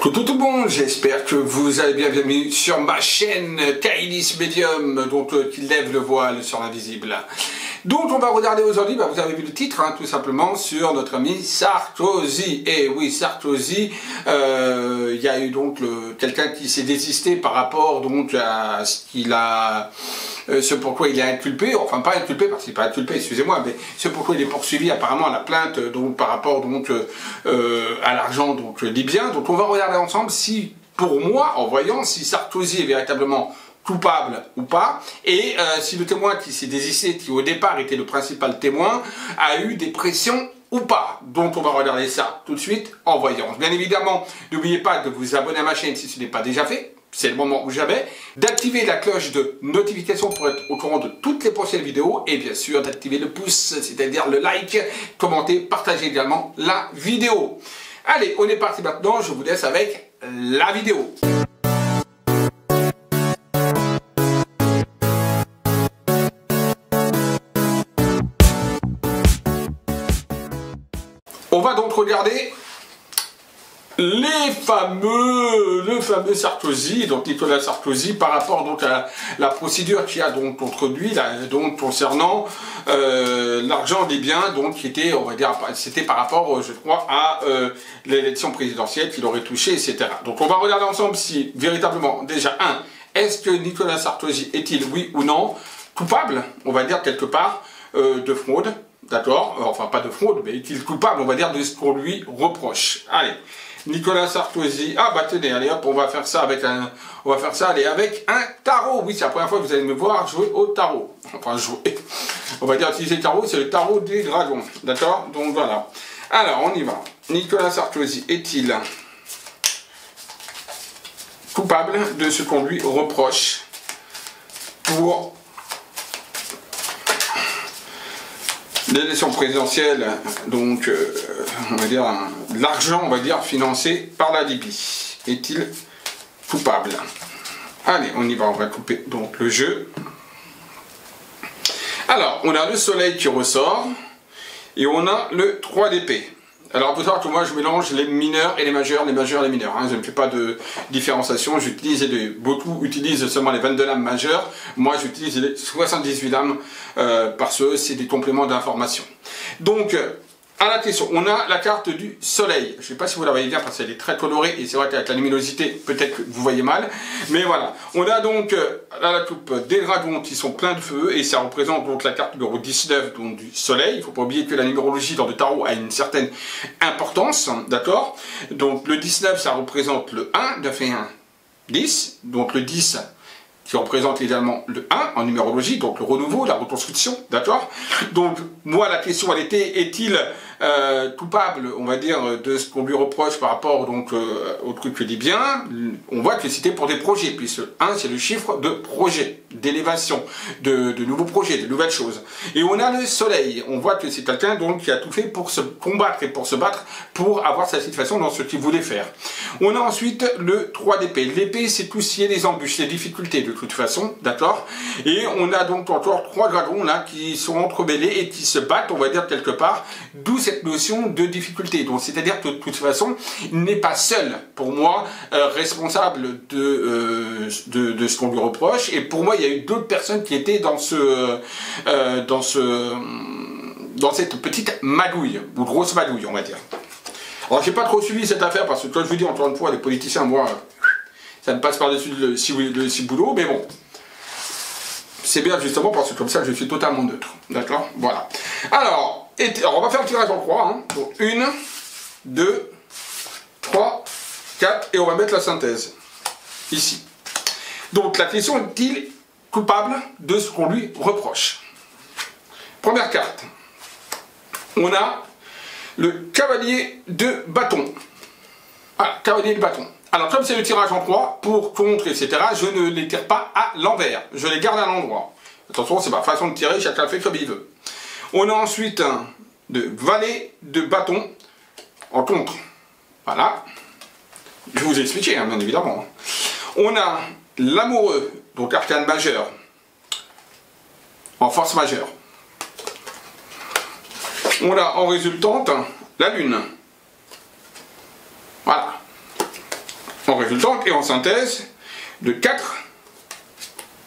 Coucou tout le monde, j'espère que vous allez bien, bienvenue sur ma chaîne Kailis Medium, donc qui lève le voile sur l'invisible. Donc on va regarder aujourd'hui, vous avez vu le titre, tout simplement, sur notre ami Sarkozy. Et oui, Sarkozy, il y a eu donc quelqu'un qui s'est désisté par rapport donc à ce qu'il a... ce pourquoi il est inculpé, enfin pas inculpé parce qu'il n'est pas inculpé, excusez-moi, mais ce pourquoi il est poursuivi apparemment à la plainte donc par rapport donc à l'argent donc libyen. Donc on va regarder ensemble si, pour moi, en voyant si Sarkozy est véritablement coupable ou pas, et si le témoin qui s'est désisté, qui au départ était le principal témoin, a eu des pressions ou pas. Donc on va regarder ça tout de suite en voyant. Bien évidemment, n'oubliez pas de vous abonner à ma chaîne si ce n'est pas déjà fait. C'est le moment ou jamais, d'activer la cloche de notification pour être au courant de toutes les prochaines vidéos et bien sûr d'activer le pouce, c'est-à-dire le like, commenter, partager également la vidéo. Allez, on est parti maintenant, je vous laisse avec la vidéo. On va donc regarder le fameux Sarkozy, donc Nicolas Sarkozy, par rapport donc à la procédure qu'il y a donc contre lui, donc concernant l'argent libyen, donc qui était, on va dire, c'était par rapport, je crois, à l'élection présidentielle qu'il aurait touché, etc. Donc on va regarder ensemble si véritablement, déjà, est-ce que Nicolas Sarkozy est-il, oui ou non, coupable, on va dire quelque part, de fraude, d'accord, enfin pas de fraude, mais est-il coupable, on va dire, de ce qu'on lui reproche. Allez. Nicolas Sarkozy, tenez, allez hop, on va faire ça avec un tarot. Oui, c'est la première fois que vous allez me voir jouer au tarot. Enfin, jouer, on va dire utiliser le tarot, c'est le tarot des dragons, d'accord? Donc voilà. Alors, on y va. Nicolas Sarkozy est-il coupable de ce qu'on lui reproche pour l'élection présidentielle, donc, on va dire, l'argent, on va dire, financé par la Libye. Est-il coupable? Allez, on y va, on va couper donc le jeu. Alors, on a le soleil qui ressort, et on a le 3 d'épée. Alors, pour savoir que moi, je mélange les mineurs et les majeurs, les mineurs. Je ne fais pas de différenciation, j'utilise les deux. Beaucoup utilisent seulement les 22 lames majeures. Moi, j'utilise les 78 lames parce que c'est des compléments d'information. Donc, à la question, on a la carte du soleil. Je ne sais pas si vous la voyez bien parce qu'elle est très colorée et c'est vrai qu'avec la luminosité, peut-être que vous voyez mal. Mais voilà, on a donc à la coupe des dragons qui sont pleins de feu et ça représente donc la carte numéro 19 donc, du soleil. Il ne faut pas oublier que la numérologie dans le tarot a une certaine importance, d'accord? Donc le 19, ça représente le 1, 9 et 1, 10. Donc le 10 qui représente également le 1 en numérologie, donc le renouveau, la reconstruction, d'accord? Donc, moi, la question, elle était, est-il coupable, on va dire, de ce qu'on lui reproche par rapport donc au truc libyen? On voit que c'était pour des projets, puisque 1, c'est le chiffre de projet, d'élévation, de nouveaux projets, de nouvelles choses. Et on a le soleil, on voit que c'est quelqu'un donc qui a tout fait pour se combattre et pour se battre, pour avoir sa situation dans ce qu'il voulait faire. On a ensuite le 3 d'épée. L'épée, c'est tout ce qui est les embûches, les difficultés, de toute façon, d'accord? Et on a donc encore 3 dragons là qui sont entremêlés et qui se battent, on va dire quelque part, d'où cette notion de difficulté. Donc c'est-à-dire que de toute façon, il n'est pas seul, pour moi, responsable de ce qu'on lui reproche. Et pour moi, il y a eu d'autres personnes qui étaient dans cette petite magouille, ou grosse magouille, on va dire. Alors j'ai pas trop suivi cette affaire parce que, comme je vous dis encore une fois, les politiciens, moi, ça me passe par-dessus le ciboulot, mais bon. C'est bien justement parce que comme ça, je suis totalement neutre. D'accord? Voilà. Alors, on va faire le tirage en croix. Donc, 1, 2, 3, 4, et on va mettre la synthèse. Ici. Donc, la question est-il coupable de ce qu'on lui reproche? Première carte. On a le cavalier de bâton. Voilà, cavalier de bâton. Alors, comme c'est le tirage en croix, pour, contre, etc., je ne les tire pas à l'envers. Je les garde à l'endroit. Attention, c'est ma façon de tirer, chacun fait comme il veut. On a ensuite un de valet de bâton en contre. Voilà. Je vais vous expliquer, bien évidemment. On a l'amoureux, donc arcane majeur, en force majeure. On a en résultante la lune. Voilà. résultante et en synthèse le 4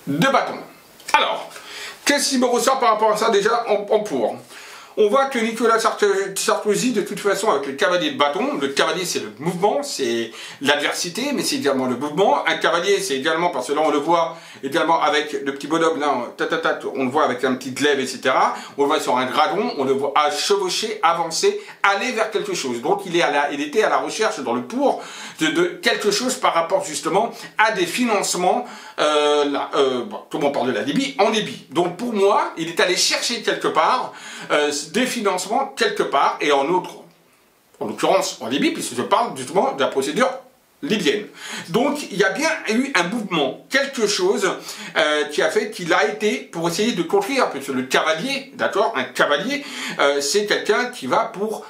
de bâton. Alors, qu'est-ce qui me ressort par rapport à ça déjà en pour? On voit que Nicolas Sarkozy, de toute façon, avec le cavalier de bâton, le cavalier c'est le mouvement, c'est l'adversité, mais c'est également le mouvement. Un cavalier c'est également, parce que là on le voit également avec le petit bonhomme, là, on le voit avec un petit glaive, etc. On le voit sur un gradon, on le voit à chevaucher, avancer, aller vers quelque chose. Donc il était à la recherche dans le pour de quelque chose par rapport justement à des financements, tout le monde parle de la Libye, en Libye. Donc pour moi, il est allé chercher quelque part des financements quelque part, et en l'occurrence en Libye, puisque je parle justement de la procédure libyenne. Donc il y a bien eu un mouvement, quelque chose qui a fait qu'il a été pour essayer de construire, puisque le cavalier, d'accord, un cavalier, c'est quelqu'un qui va pour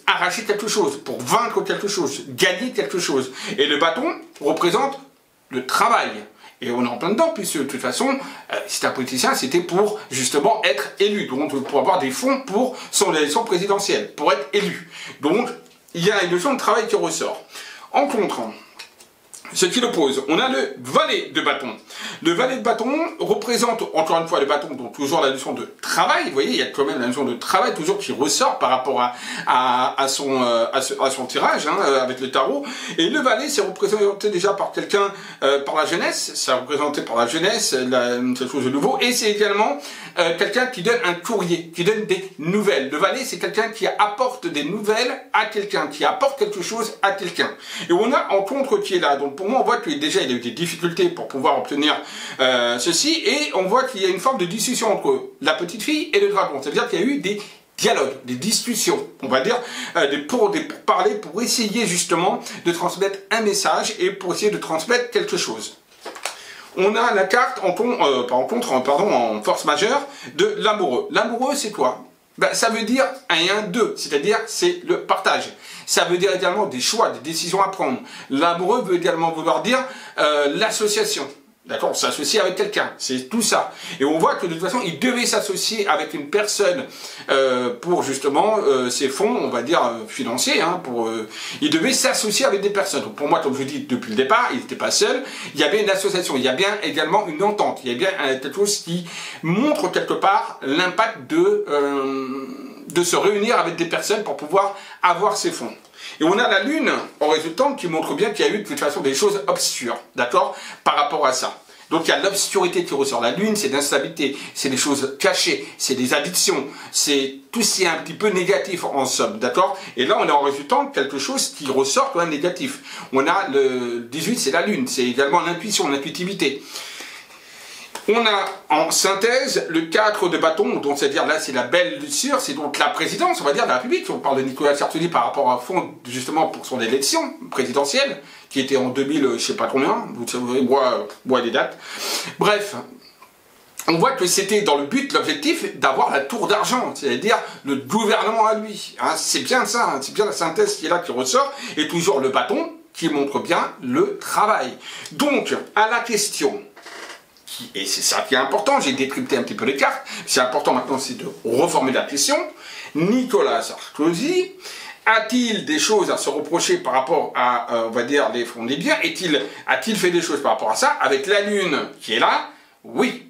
arracher quelque chose, pour vaincre quelque chose, gagner quelque chose. Et le bâton représente le travail. Et on est en plein dedans, puisque de toute façon, si un politicien, c'était pour justement être élu, donc pour avoir des fonds pour son élection présidentielle, pour être élu. Donc, il y a une notion de travail qui ressort. En contre, ce qui l'oppose, on a le valet de bâton. Le valet de bâton représente, encore une fois, le bâton, donc toujours la notion de travail. Vous voyez, il y a quand même la notion de travail toujours qui ressort par rapport à son tirage, hein, avec le tarot. Et le valet, c'est représenté déjà par quelqu'un, par la jeunesse. C'est représenté par la jeunesse, quelque chose de nouveau. Et c'est également quelqu'un qui donne un courrier, qui donne des nouvelles. Le valet, c'est quelqu'un qui apporte des nouvelles à quelqu'un, qui apporte quelque chose à quelqu'un. Et on a en contre qui est là. Donc pour moi, on voit que déjà, il a eu des difficultés pour pouvoir obtenir ceci, et on voit qu'il y a une forme de discussion entre la petite fille et le dragon. C'est-à-dire qu'il y a eu des dialogues, des discussions, on va dire, pour parler, pour essayer justement de transmettre un message et pour essayer de transmettre quelque chose. On a la carte en force majeure de l'amoureux. L'amoureux, c'est quoi? Ben, ça veut dire un et un deux, c'est-à-dire c'est le partage. Ça veut dire également des choix, des décisions à prendre. L'amoureux veut également vouloir dire l'association. D'accord, s'associer avec quelqu'un, c'est tout ça. Et on voit que de toute façon, il devait s'associer avec une personne pour justement ses fonds, on va dire financiers. Hein, il devait s'associer avec des personnes. Donc pour moi, comme je dis depuis le départ, il n'était pas seul. Il y avait une association, il y a bien également une entente. Il y a bien quelque chose qui montre quelque part l'impact de se réunir avec des personnes pour pouvoir avoir ses fonds. Et on a la lune en résultante qui montre bien qu'il y a eu de toute façon des choses obscures, d'accord, par rapport à ça. Donc il y a l'obscurité qui ressort. La lune, c'est l'instabilité, c'est des choses cachées, c'est des addictions, c'est tout ce qui est un petit peu négatif en somme, d'accord. Et là, on a en résultante quelque chose qui ressort quand même négatif. On a le 18, c'est la lune, c'est également l'intuition, l'intuitivité. On a en synthèse le 4 de bâton, donc c'est-à-dire là c'est la belle luxure, c'est donc la présidence, on va dire, de la République. On parle de Nicolas Sarkozy par rapport à fond, justement pour son élection présidentielle, qui était en 2000, je sais pas combien, vous savez, moi des dates. Bref, on voit que c'était dans le but, l'objectif d'avoir la tour d'argent, c'est-à-dire le gouvernement à lui. Hein, c'est bien ça, hein, c'est bien la synthèse qui est là qui ressort, et toujours le bâton qui montre bien le travail. Donc, à la question... Et c'est ça qui est important, j'ai décrypté un petit peu les cartes, c'est important maintenant c'est de reformer la question. Nicolas Sarkozy a-t-il des choses à se reprocher par rapport à, on va dire, les fonds libyens? A-t-il fait des choses par rapport à ça? Avec la lune qui est là, oui,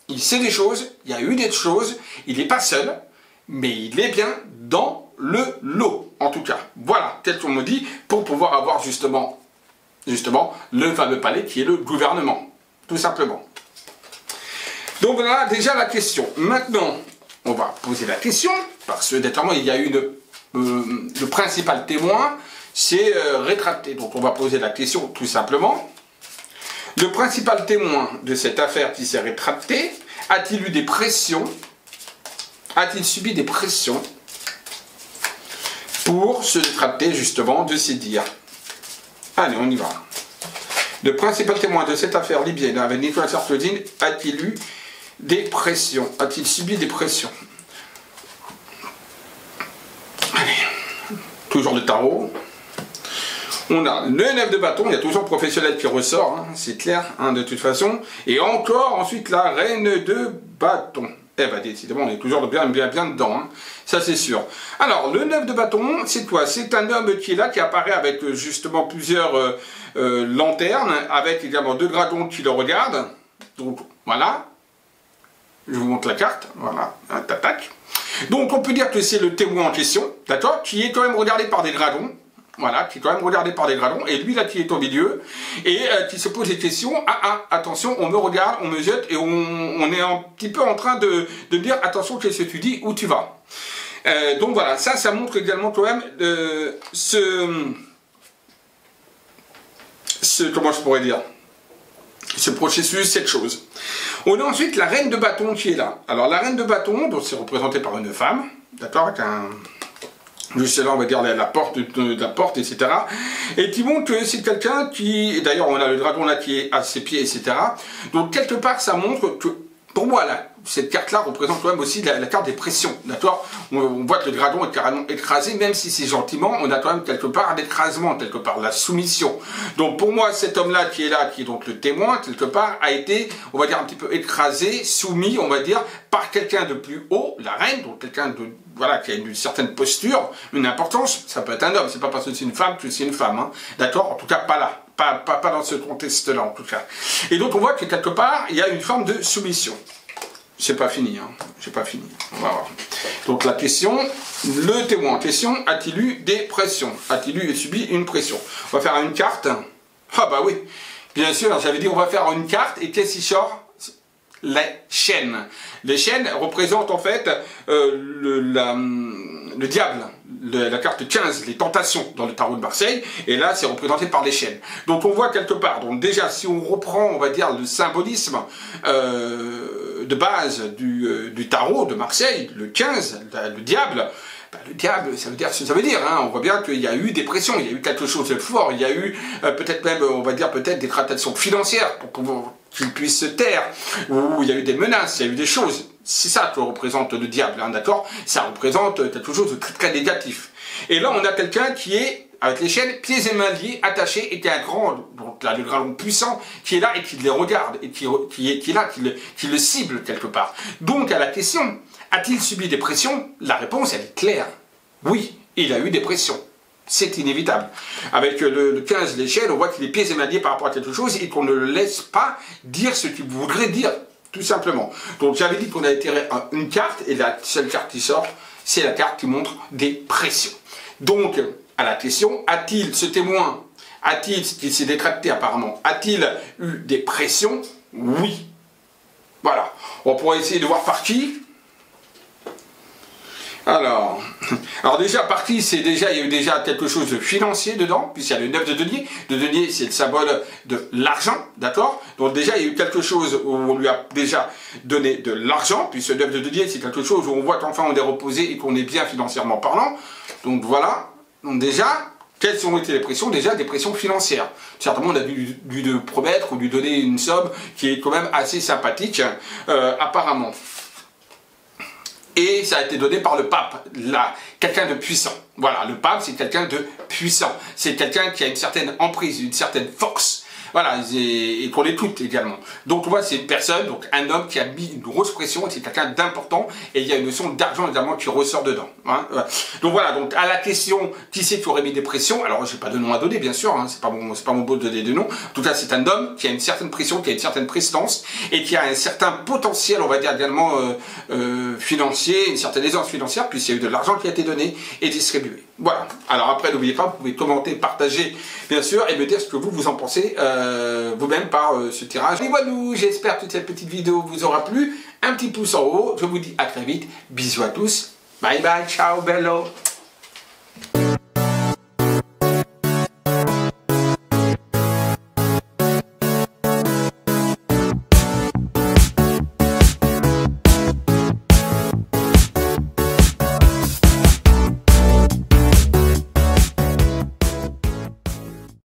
il sait des choses, il y a eu des choses, il n'est pas seul, mais il est bien dans le lot, en tout cas. Voilà, tel qu'on me dit, pour pouvoir avoir justement le fameux palais qui est le gouvernement, tout simplement. Donc voilà déjà la question. Maintenant, on va poser la question, parce que notamment il y a eu le principal témoin, c'est rétracté. Donc on va poser la question tout simplement. Le principal témoin de cette affaire qui s'est rétracté, a-t-il eu des pressions? A-t-il subi des pressions pour se rétracter justement de ces dires? Allez, on y va. Le principal témoin de cette affaire libyenne avec Nicolas Sarkozy a-t-il eu des pressions? A-t-il subi des pressions? Allez, toujours le tarot. On a le 9 de bâton, il y a toujours le professionnel qui ressort, hein, c'est clair, hein, de toute façon. Et encore ensuite la reine de bâton. Eh ben décidément, on est toujours bien dedans, hein. Ça c'est sûr. Alors, le 9 de bâton, c'est quoi? C'est un homme qui est là, qui apparaît avec justement plusieurs lanternes, avec également 2 dragons qui le regardent. Donc, voilà. Je vous montre la carte, voilà, tac. Donc, on peut dire que c'est le témoin en question, d'accord, qui est quand même regardé par des dragons. Voilà, qui est quand même regardé par des dragons, et lui là qui est au milieu, et qui se pose des questions, attention, on me regarde, on me jette, et on est un petit peu en train de dire, attention, qu'est-ce que tu dis, où tu vas. Donc voilà, ça montre également quand même comment je pourrais dire, ce processus, cette chose. On a ensuite la reine de bâton qui est là. Alors la reine de bâton, donc c'est représenté par une femme, d'accord, avec un... juste là on va dire la porte, etc. Et qui montre que c'est quelqu'un qui, d'ailleurs on a le dragon là qui est à ses pieds, etc. Donc quelque part ça montre que, pour moi là, cette carte-là représente quand même aussi la carte des pressions, d'accord. On voit que le dragon est carrément écrasé, même si c'est gentiment, on a quand même quelque part l'écrasement, quelque part la soumission. Donc pour moi, cet homme-là, qui est donc le témoin, quelque part, a été, on va dire, un petit peu écrasé, soumis, on va dire, par quelqu'un de plus haut, la reine, donc quelqu'un de, voilà, qui a une certaine posture, une importance. Ça peut être un homme, c'est pas parce que c'est une femme que c'est une femme, hein, d'accord. En tout cas, pas là. Pas dans ce contexte-là, en tout cas. Et donc on voit que quelque part, il y a une forme de soumission. C'est pas fini, hein. C'est pas fini. On va voir. Donc la question, le témoin en question, a-t-il eu des pressions? A-t-il subi une pression? On va faire une carte. Ah bah oui, bien sûr, j'avais dit on va faire une carte, et qu'est-ce qui sort? Les chaînes. Les chaînes représentent en fait le diable, la carte 15, les tentations dans le tarot de Marseille, et là c'est représenté par les chaînes. Donc on voit quelque part, donc déjà si on reprend, on va dire, le symbolisme de base du tarot de Marseille, le 15, le diable, le diable, ça veut dire ce que ça veut dire, hein. On voit bien qu'il y a eu des pressions, il y a eu quelque chose de fort, il y a eu peut-être même, on va dire peut-être des tractations financières pour qu'il puisse se taire, ou il y a eu des menaces, il y a eu des choses. C'est ça que représente le diable, hein, d'accord. Ça représente quelque chose de très très négatif. Et là, on a quelqu'un qui est, avec les chaînes, pieds et mains liés, attachés, et qui est un grand, donc là, le dragon puissant, qui est là et qui les regarde, et qui est là, qui le cible quelque part. Donc, à la question, a-t-il subi des pressions? La réponse, elle est claire. Oui, il a eu des pressions. C'est inévitable. Avec le 15, l'échelle, on voit qu'il est pieds et mains liés par rapport à quelque chose et qu'on ne le laisse pas dire ce qu'il voudrait dire, tout simplement. Donc j'avais dit qu'on avait tiré une carte, et la seule carte qui sort, c'est la carte qui montre des pressions. Donc, à la question, a-t-il, ce témoin, qui s'est détracté apparemment, a-t-il eu des pressions? Oui. Voilà. On pourrait essayer de voir par qui. Alors déjà, par qui, il y a eu déjà quelque chose de financier dedans, puisqu'il y a le 9 de denier. Le denier, c'est le symbole de l'argent, d'accord. Donc déjà, il y a eu quelque chose où on lui a déjà donné de l'argent, puis ce 9 de denier, c'est quelque chose où on voit qu'enfin on est reposé et qu'on est bien financièrement parlant. Donc voilà. Donc déjà, quelles ont été les pressions? Déjà, des pressions financières. Certainement, on a dû lui promettre ou lui donner une somme qui est quand même assez sympathique, apparemment. Et ça a été donné par le pape, quelqu'un de puissant. Voilà, le pape, c'est quelqu'un de puissant. C'est quelqu'un qui a une certaine emprise, une certaine force. Voilà, et qu'on l'écoute également. Donc, on voit, c'est une personne, donc un homme qui a mis une grosse pression, c'est quelqu'un d'important, et il y a une notion d'argent également qui ressort dedans. Hein. Donc voilà, donc à la question, qui c'est qui aurait mis des pressions? Alors, j'ai pas de nom à donner, bien sûr, hein, c'est pas mon beau de donner de nom. En tout cas, c'est un homme qui a une certaine pression, qui a une certaine prestance, et qui a un certain potentiel, on va dire également financier, une certaine aisance financière, puisqu'il y a eu de l'argent qui a été donné et distribué. Voilà. Alors après, n'oubliez pas, vous pouvez commenter, partager, bien sûr, et me dire ce que vous en pensez vous-même par ce tirage. Et voilà, j'espère que cette petite vidéo vous aura plu. Un petit pouce en haut. Je vous dis à très vite. Bisous à tous. Bye bye. Ciao, bello.